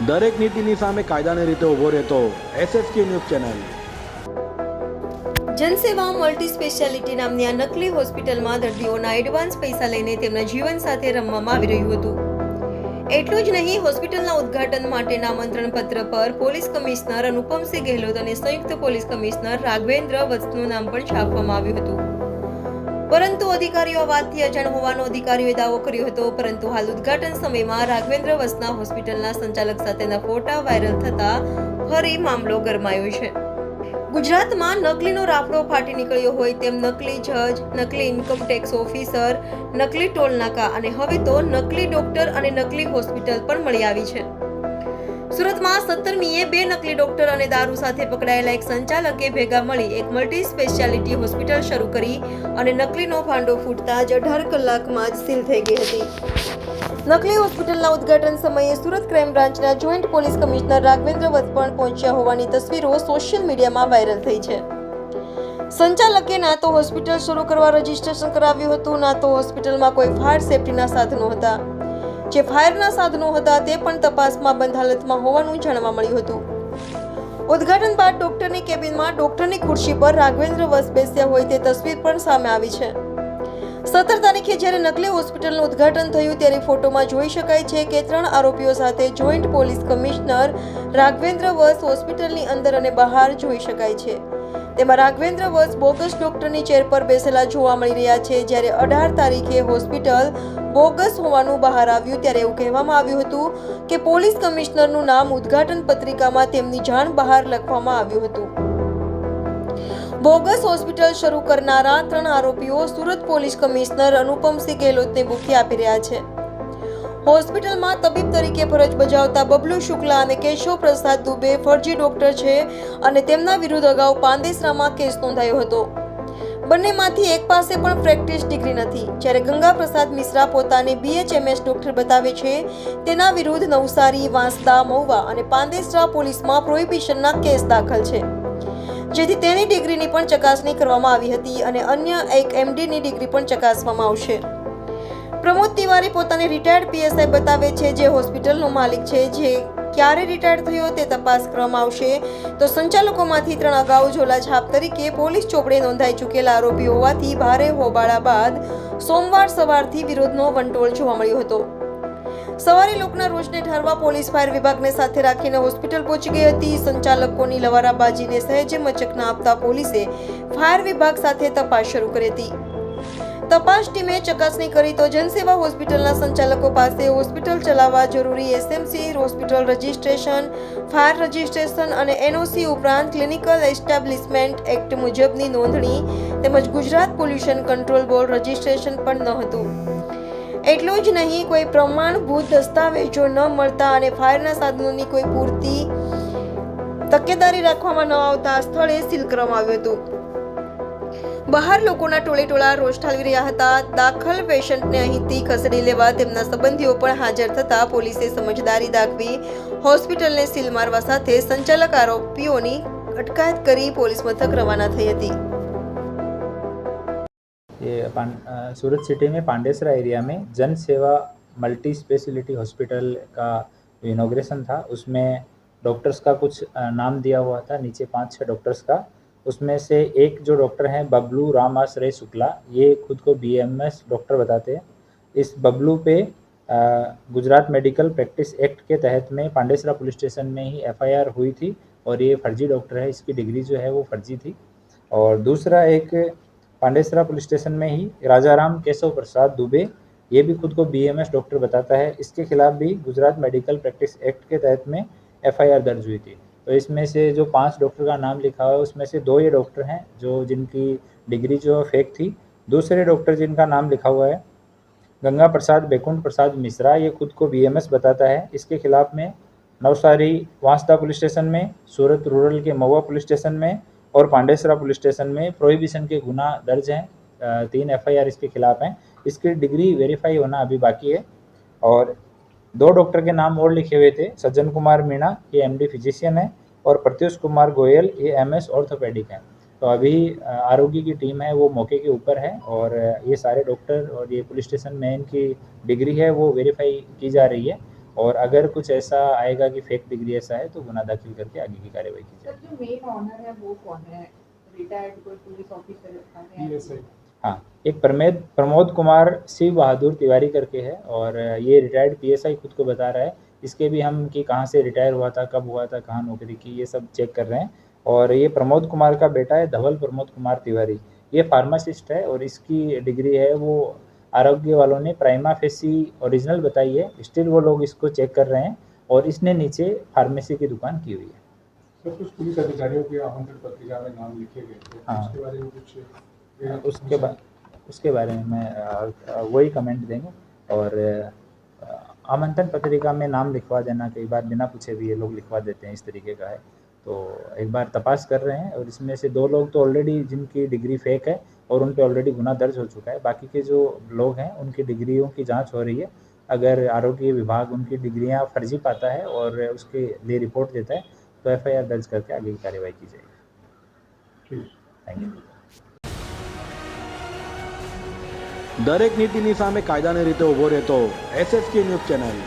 દરેક નીતિની સામે કાયદાની રીતે ઊભો રહેતો SSK ન્યૂઝ ચેનલ। જનસેવા મલ્ટી સ્પેશિયાલિટી નામની આ નકલી હોસ્પિટલમાં દર્દીઓના એડવાન્સ પૈસા લઈને તેમના જીવન સાથે રમવામાં આવી રહ્યું હતું। એટલું જ નહીં, હોસ્પિટલના ઉદ્ઘાટન માટેના આમંત્રણ પત્ર પર પોલીસ કમિશનર અનુપમસિંહ ગેહલોત અને સંયુક્ત પોલીસ કમિશનર રાઘવેન્દ્ર વત્સનું નામ પણ છાપવામાં આવ્યું હતું। પરંતુ અધિકારીઓ આ વાતથી અજાણ હોવાનો અધિકારીઓએ દાવો કર્યો હતો। પરંતુ હાલ ઉદ્ઘાટન સમયમાં રાઘવેન્દ્ર વત્સના હોસ્પિટલના સંચાલક સાથેના ફોટા વાયરલ થતા ફરી મામલો ગરમાયો છે। ગુજરાતમાં નકલીનો રાફડો ફાટી નીકળ્યો હોય તેમ નકલી જજ, નકલી ઇન્કમ ટેક્સ ઓફિસર, નકલી ટોલ નાકા અને હવે તો નકલી ડોક્ટર અને નકલી હોસ્પિટલ પણ મળી આવી છે। સુરતમાં 17મીએ બે નકલી ડોક્ટર અને દારૂ સાથે પકડાયેલા એક સંચાલકે ભેગા મળી એક મલ્ટી સ્પેશિયાલિટી હોસ્પિટલ શરૂ કરી અને નકલીનો ભાંડો ફૂટતા જ 18 કલાકમાં જ સીલ થઈ ગઈ હતી। નકલી હોસ્પિટલના ઉદ્ઘાટન સમયે સુરત ક્રાઇમ બ્રાન્ચના જોઈન્ટ પોલીસ કમિશનર રાઘવેન્દ્ર વત્સ પણ પહોંચ્યા હોવાની તસવીરો સોશિયલ મીડિયામાં વાયરલ થઈ છે। સંચાલકે ના તો હોસ્પિટલ શરૂ કરવા રજીસ્ટ્રેશન કરાવ્યું હતું, ના તો હોસ્પિટલમાં કોઈ ફાયર સેફટીના સાધનો હતા। જે ફાયરના સાધનો હતા તે પણ તપાસમાં બંધ હાલતમાં હોવાનું જાણવા મળ્યું હતું। ઉદ્ઘાટન બાદ ડોક્ટરની કેબિનમાં ડોક્ટરની ખુરશી પર રાઘવેન્દ્ર વત્સ બેસ્યા હોય તે તસવીર પણ સામે આવી છે। 17 તારીખે જ્યારે નકલી હોસ્પિટલનું ઉદ્ઘાટન થયું ત્યારે ફોટોમાં જોઈ શકાય છે કે 3 આરોપીઓ સાથે જોઈન્ટ પોલીસ કમિશનર રાઘવેન્દ્ર વત્સ હોસ્પિટલની અંદર અને બહાર જોઈ શકાય છે। તેમાં રાઘવેન્દ્ર વત્સ બોગસ ડોક્ટરની ચેર પર બેસેલા જોવા મળી રહ્યા છે। જ્યારે 18 તારીખે હોસ્પિટલ બોગસ હોવાનું બહાર આવ્યું ત્યારે એવું કહેવામાં આવ્યું હતું કે પોલીસ કમિશનરનું નામ ઉદ્ઘાટન પત્રિકામાં તેમની જાણ બહાર લખવામાં આવ્યું હતું। બોગસ હોસ્પિટલ શરૂ કરનારા 3 આરોપીઓ સુરત પોલીસ કમિશનર અનુપમસિંહ ગેહલોતને બુકી આપી રહ્યા છે। હોસ્પિટલમાં તબીબ તરીકે ફરજ બજાવતા બબલુ શુક્લા અને કેશવ પ્રસાદ દુબે ફરજી ડોક્ટર છે અને તેમના વિરુદ્ધ અગાઉ પાંદેસરામાં કેસ નોંધાયો હતો। બંનેમાંથી એક પાસે પણ પ્રેક્ટિસ ડિગ્રી નથી। જ્યારે ગંગા પ્રસાદ મિશ્રા પોતાને BHMS ડોક્ટર બતાવે છે, તેના વિરુદ્ધ નવસારી, વાંસદા, મહુવા અને પાંદેસરા પોલીસમાં પ્રોહિબિશનના કેસ દાખલ છે, જેથી તેની ડિગ્રીની પણ ચકાસણી કરવામાં આવી હતી અને અન્ય એક MDની ડિગ્રી પણ ચકાસવામાં આવશે। પ્રમોદ તિવારી પોતાને રિટાયર્ડ PSI બતાવે છે, જે હોસ્પિટલનો માલિક છે, જે ક્યારે રિટાયર્ડ થયો તે તપાસ કરવામાં આવશે। તો સંચાલકોમાંથી 3 અગાઉ ઝોલાછાપ તરીકે પોલીસ ચોપડે નોંધાઈ ચૂકેલા આરોપી હોવાથી ભારે હોબાળા બાદ સોમવાર સવારથી વિરોધનો વંટોળ જોવા મળ્યો હતો। સવારે લોકોના રોષને ઠારવા પોલીસ ફાયર વિભાગને સાથે રાખીને હોસ્પિટલ પહોંચી ગઈ હતી। સંચાલકોની લવારાબાજીને સહેજે મચક ન આપતા પોલીસે ફાયર વિભાગ સાથે તપાસ શરૂ કરી હતી। તપાસ ટીમે ચકાસણી કરી તો જનસેવા હોસ્પિટલના સંચાલકો પાસે હોસ્પિટલ ચલાવવા જરૂરી SMC, hospital registration, fire registration અને NOC ઉપરાંત ક્લિનિકલ એસ્ટાબ્લિશમેન્ટ એક્ટ મુજબની નોંધણી તેમજ Gujarat pollution control board registration પણ ન હતું। એટલું જ નહીં, કોઈ પ્રમાણભૂત દસ્તાવેજો ન મળતા અને ફાયરના સાધનોની કોઈ પૂરતી તકેદારી રાખવામાં ન આવતા સ્થળે સીલ કરવામાં આવ્યું હતું। બહાર લોકોના ટોળેટોળા રોષ ઠાલવી રહ્યા હતા। દાખલ પેશન્ટને અહીંથી ખસેડી લેવા તેમના સંબંધીઓ પણ હાજર થતા પોલીસે સમજદારી દાખવી હોસ્પિટલને સીલ મારવા સાથે સંચાલક આરોપીઓની અટકાયત કરી પોલીસ મથક રવાના થઈ હતી। ये सूरत सिटी में पांडेसरा एरिया में जन सेवा मल्टी स्पेशलिटी हॉस्पिटल का इनॉग्रेशन था। उसमें डॉक्टर्स का कुछ नाम दिया हुआ था, नीचे 5-6 डॉक्टर्स का। उसमें से एक जो डॉक्टर हैं बबलू रामाश्रय शुक्ला, ये खुद को BMS डॉक्टर बताते हैं। इस बबलू पे गुजरात मेडिकल प्रैक्टिस एक्ट के तहत में पांडेसरा पुलिस स्टेशन में ही FIR हुई थी और ये फर्जी डॉक्टर है, इसकी डिग्री जो है वो फर्जी थी। और दूसरा एक पांडेसरा पुलिस स्टेशन में ही राजाराम केशव प्रसाद दुबे, ये भी खुद को BMS डॉक्टर बताता है। इसके खिलाफ भी गुजरात मेडिकल प्रैक्टिस एक्ट के तहत में FIR दर्ज हुई थी। तो इसमें से जो 5 डॉक्टर का नाम लिखा हुआ है उसमें से 2 ये डॉक्टर हैं जिनकी डिग्री जो फेक थी। दूसरे डॉक्टर जिनका नाम लिखा हुआ है गंगा प्रसाद बैकुंठ प्रसाद मिश्रा, ये खुद को BMS बताता है। इसके खिलाफ में नवसारी वांसदा पुलिस स्टेशन में, सूरत रूरल के महुआ पुलिस स्टेशन में और पांडेसरा पुलिस स्टेशन में प्रोहिबिशन के गुना दर्ज हैं। 3 FIR इसके खिलाफ हैं। इसकी डिग्री वेरीफाई होना अभी बाकी है। और 2 डॉक्टर के नाम और लिखे हुए थे, सज्जन कुमार मीणा, ये MD फिजिशियन है, और प्रत्युष कुमार गोयल, ये MS ऑर्थोपेडिक हैं। तो अभी आरोग्य की टीम है वो मौके के ऊपर है और ये सारे डॉक्टर और ये पुलिस स्टेशन में इनकी डिग्री है वो वेरीफाई की जा रही है। और अगर कुछ ऐसा आएगा कि फेक डिग्री ऐसा है तो गुना दाखिल करके आगे की कार्रवाई की सर जाएगी। जो मेन ऑनर है वो कौन है? रिटायर्ड कोई पुलिस ऑफिसर है? हाँ, एक प्रमोद कुमार शिव बहादुर तिवारी करके है और ये रिटायर्ड पीएसआई खुद को बता रहा है। इसके भी हम कि कहाँ से रिटायर हुआ था, कब हुआ था, कहाँ नौकरी की, ये सब चेक कर रहे हैं। और ये प्रमोद कुमार का बेटा है धवल प्रमोद कुमार तिवारी, ये फार्मासिस्ट है और इसकी डिग्री है वो आरोग्य वालों ने प्राइमा फेसी ओरिजिनल बताई है, स्टिल वो लोग इसको चेक कर रहे हैं और इसने नीचे फार्मेसी की दुकान की हुई है। सर कुछ पुलिस अधिकारियों के आमंत्रण पत्रिका में नाम लिखे गए थे, हाँ। उसके बारे में कुछ उसके बारे में वही कमेंट देंगे। और आमंत्रण पत्रिका में नाम लिखवा देना कई बार बिना पूछे भी ये लोग लिखवा देते हैं, इस तरीके का है। तो एक बार तपास कर रहे हैं और इसमें से 2 लोग तो ऑलरेडी जिनकी डिग्री फेक है और उन पे ऑलरेडी गुना दर्ज हो चुका है। बाकी के जो लोग हैं उनकी डिग्रियों की जांच हो रही है। अगर आरोग्य विभाग उनकी डिग्रियां फर्जी पाता है और उसके लिए रिपोर्ट देता है तो एफआईआर दर्ज करके आगे की कार्रवाई की जाएगी। ठीक। Thank you. દરેક નીતિની સામે કાયદાની રીતે ઊભો રહેતો SSK ન્યૂઝ ચેનલ